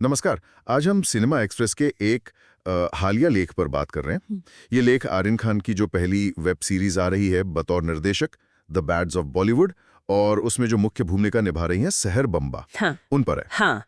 नमस्कार। आज हम सिनेमा एक्सप्रेस के एक हालिया लेख पर बात कर रहे हैं। ये लेख आर्यन खान की जो पहली वेब सीरीज आ रही है बतौर निर्देशक, द बैड्स ऑफ बॉलीवुड, और उसमें जो मुख्य भूमिका निभा रही हैं सहर बम्बा, हाँ, उन पर है। हाँ,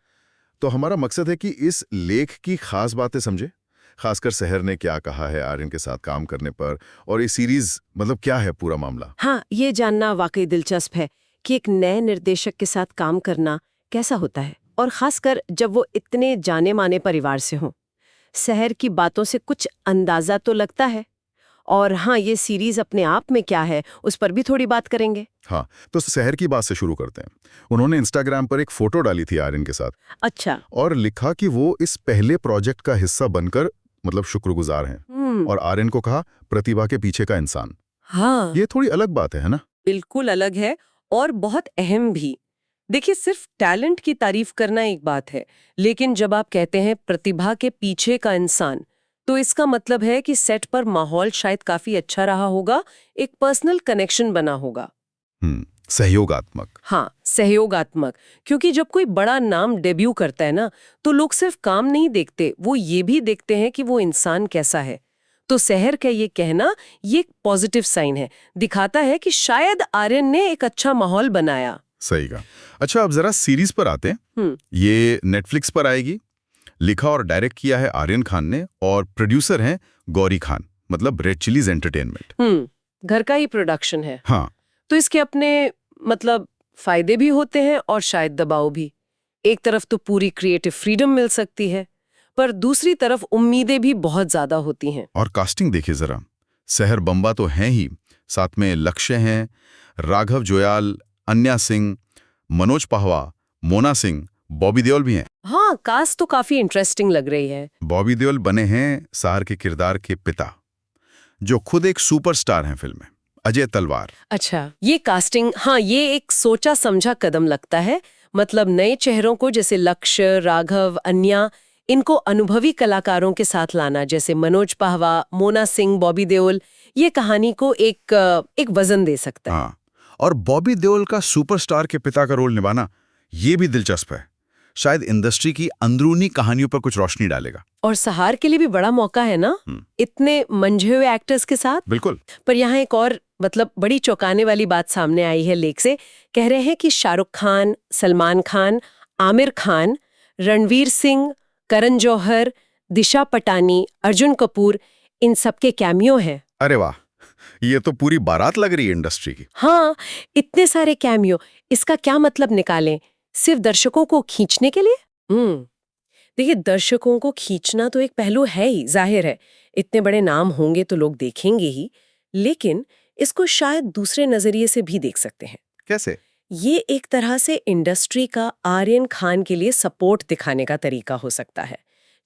तो हमारा मकसद है कि इस लेख की खास बातें समझे, खासकर सहर ने क्या कहा है आर्यन के साथ काम करने पर, और ये सीरीज मतलब क्या है पूरा मामला। हाँ, ये जानना वाकई दिलचस्प है कि एक नए निर्देशक के साथ काम करना कैसा होता है, और खासकर जब वो इतने जाने माने परिवार से हों। शहर की बातों से कुछ अंदाजा तो लगता है। और हाँ, ये सीरीज अपने आप में क्या है उस पर भी थोड़ी बात करेंगे। हाँ, तो सहर की बात से शुरू करते हैं। उन्होंने इंस्टाग्राम पर एक फोटो डाली थी आर्यन के साथ, अच्छा। और लिखा कि वो इस पहले प्रोजेक्ट का हिस्सा बनकर मतलब शुक्रगुजार हैं, और आर्यन को कहा प्रतिभा के पीछे का इंसान। हाँ, ये थोड़ी अलग बात है ना? बिल्कुल अलग है और बहुत अहम भी। देखिए, सिर्फ टैलेंट की तारीफ करना एक बात है, लेकिन जब आप कहते हैं प्रतिभा के पीछे का इंसान, तो इसका मतलब है कि सेट पर माहौल शायद काफी अच्छा रहा होगा, एक पर्सनल कनेक्शन बना होगा। सहयोगात्मक। हाँ, सहयोगात्मक। क्योंकि जब कोई बड़ा नाम डेब्यू करता है ना, तो लोग सिर्फ काम नहीं देखते, वो ये भी देखते हैं कि वो इंसान कैसा है। तो सहर का ये कहना, ये एक पॉजिटिव साइन है, दिखाता है कि शायद आर्यन ने एक अच्छा माहौल बनाया। सही कहा। अच्छा, अब जरा सीरीज पर आते हैं। ये नेटफ्लिक्स पर आएगी। लिखा और डायरेक्ट किया है आर्यन खान ने, और प्रोड्यूसर हैं गौरी खान, मतलब रेड चिलीज एंटरटेनमेंट। घर का ही प्रोडक्शन है। हाँ, तो इसके अपने मतलब फायदे भी होते हैं और शायद दबाव भी। एक तरफ तो पूरी क्रिएटिव फ्रीडम मिल सकती है, पर दूसरी तरफ उम्मीदें भी बहुत ज्यादा होती हैं। और कास्टिंग देखिए जरा। सहर बम्बा तो हैं ही, साथ में लक्ष्य हैं, राघव जोयाल, अन्या सिंह, मनोज पाहवा, मोना सिंह, बॉबी देओल भी हैं। हाँ, कास्ट तो काफी इंटरेस्टिंग लग रही है। बॉबी देओल बने हैं सार के किरदार के पिता, जो खुद एक सुपरस्टार हैं फिल्म में, अजय तलवार। अच्छा, ये कास्टिंग, हाँ, ये एक सोचा समझा कदम लगता है। मतलब नए चेहरों को, जैसे लक्ष्य, राघव, अन्या, इनको अनुभवी कलाकारों के साथ लाना, जैसे मनोज पाहवा, मोना सिंह, बॉबी देओल, ये कहानी को एक वजन दे सकता है। हाँ, और बॉबी देओल का सुपरस्टार के पिता का रोल निभाना, ये भी दिलचस्प है। शायद इंडस्ट्री की अंदरूनी कहानियों पर कुछ रोशनी डालेगा। और सहार के लिए भी बड़ा मौका है ना, इतने मंझे हुए एक्टर्स के साथ। बिल्कुल। पर यहाँ एक और मतलब बड़ी चौंकाने वाली बात सामने आई है लेख से। कह रहे हैं कि शाहरुख खान, सलमान खान, आमिर खान, रणवीर सिंह, करण जौहर, दिशा पटानी, अर्जुन कपूर, इन सबके कैमियो हैं। अरे वाह, ये तो पूरी बारात लग रही है इंडस्ट्री की। हाँ, इतने सारे कैमियो। इसका क्या मतलब निकालें? सिर्फ दर्शकों को खींचने के लिए? देखिए, दर्शकों को खींचना तो एक पहलू है ही, जाहिर है। इतने बड़े नाम होंगे तो लोग देखेंगे ही, लेकिन इसको शायद दूसरे नजरिए से भी देख सकते हैं। कैसे? ये एक तरह से इंडस्ट्री का आर्यन खान के लिए सपोर्ट दिखाने का तरीका हो सकता है।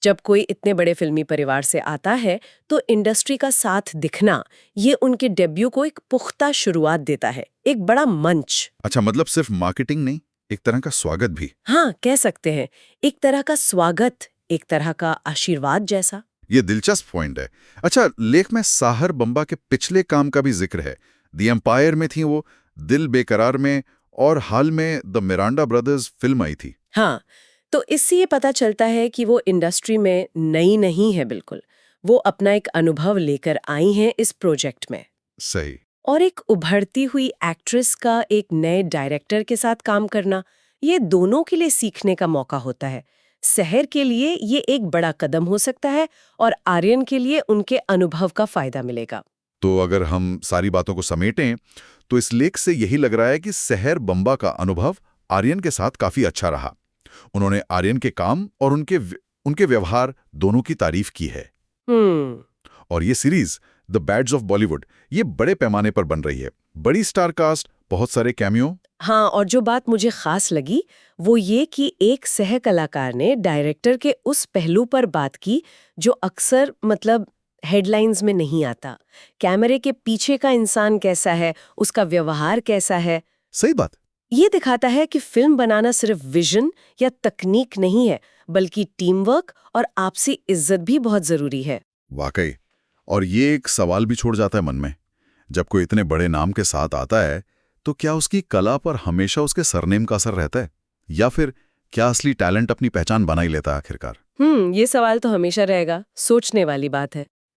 जब कोई इतने बड़े फिल्मी परिवार से आता है, तो इंडस्ट्री का साथ दिखना, ये उनके डेब्यू को एक पुख्ता शुरुआत देता है, एक बड़ा मंच। अच्छा, मतलब सिर्फ मार्केटिंग नहीं, एक तरह का स्वागत भी। हाँ, कह सकते हैं, एक तरह का स्वागत, एक तरह का आशीर्वाद जैसा। ये दिलचस्प पॉइंट है। अच्छा, लेख में साहर बम्बा के पिछले काम का भी जिक्र है। द एम्पायर में थी वो, दिल बेकरार में, और हाल में द मिरांडा ब्रदर्स फिल्म आई थी। हाँ, तो इससे ये पता चलता है कि वो इंडस्ट्री में नई नहीं है बिल्कुल। वो अपना एक अनुभव लेकर आई हैं इस प्रोजेक्ट में। सही। और एक उभरती हुई एक्ट्रेस का एक नए डायरेक्टर के साथ काम करना, ये दोनों के लिए सीखने का मौका होता है। सहर के लिए ये एक बड़ा कदम हो सकता है, और आर्यन के लिए उनके अनुभव का फायदा मिलेगा। तो अगर हम सारी बातों को समेटें, तो इस लेख से यही लग रहा है कि सहर बम्बा का अनुभव आर्यन के साथ काफी अच्छा रहा। उन्होंने आर्यन के काम और उनके व्यवहार दोनों की तारीफ की है। और ये series the Bads of Bollywood, ये बड़े पैमाने पर बन रही है। बड़ी स्टार कास्ट, बहुत सारे कैमियो। हाँ, और जो बात मुझे खास लगी वो ये कि एक सह कलाकार ने डायरेक्टर के उस पहलू पर बात की जो अक्सर मतलब हेडलाइंस में नहीं आता। कैमरे के पीछे का इंसान कैसा है, उसका व्यवहार कैसा है। सही बात। ये दिखाता है कि फिल्म बनाना सिर्फ विजन या तकनीक नहीं है, बल्कि टीम वर्क और आपसी इज्जत भी बहुत जरूरी है। वाकई। और ये एक सवाल भी छोड़ जाता है मन में, जब कोई इतने बड़े नाम के साथ आता है, तो क्या उसकी कला पर हमेशा उसके सरनेम का असर रहता है, या फिर क्या असली टैलेंट अपनी पहचान बना ही लेता है आखिरकार? ये सवाल तो हमेशा रहेगा, सोचने वाली बात है।